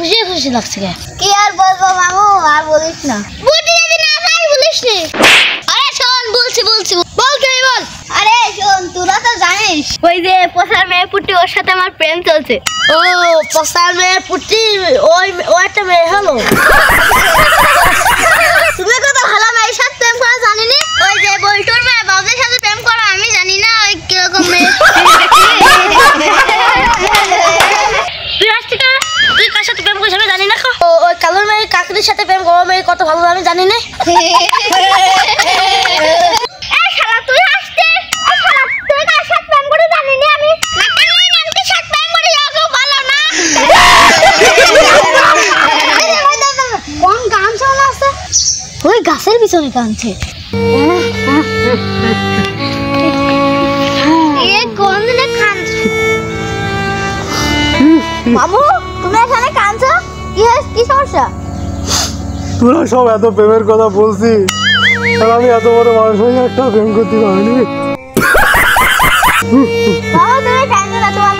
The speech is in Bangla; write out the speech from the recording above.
খুশি খুশি লাগছে কি আর বলবো মামু, আর বলিস না। বুদ্ধি যদি না পাই বলিস নি। আরে শোন, বলছি বল তুই বল। আরে শোন, তোরা তো জানিস ওই যে পোষার মেয়ে পুটি, ওর সাথে আমার প্রেম চলছে। ও পসার মেয়ে পুটি, ওই একটা মেয়ে হলো। তুমি কত ভালো মেয়ের সাথে প্রেম করা জানি না। ওই যে বল্টুর মেয়ে বাবুদের সাথে প্রেম করা আমি জানি না ওই কিরকম মেয়ে। তুই কার সাথে প্রেম করিস আমি জানি না। ওই কালোর মেয়ে কাকুরির সাথে প্রেম করো, মেয়ে কত ভালো আমি জানি না। ওই গাছের পিছনে কাঁদছে। মামু তুমি এখানে কাঁদছো, কি সমস্যা? তোরা সব এত প্রেমের কথা বলছিস, আর আমি এত বড় মানুষ হয়ে একটা প্রেম করতে পারিনি। তুমি কাঁদো না, তোমার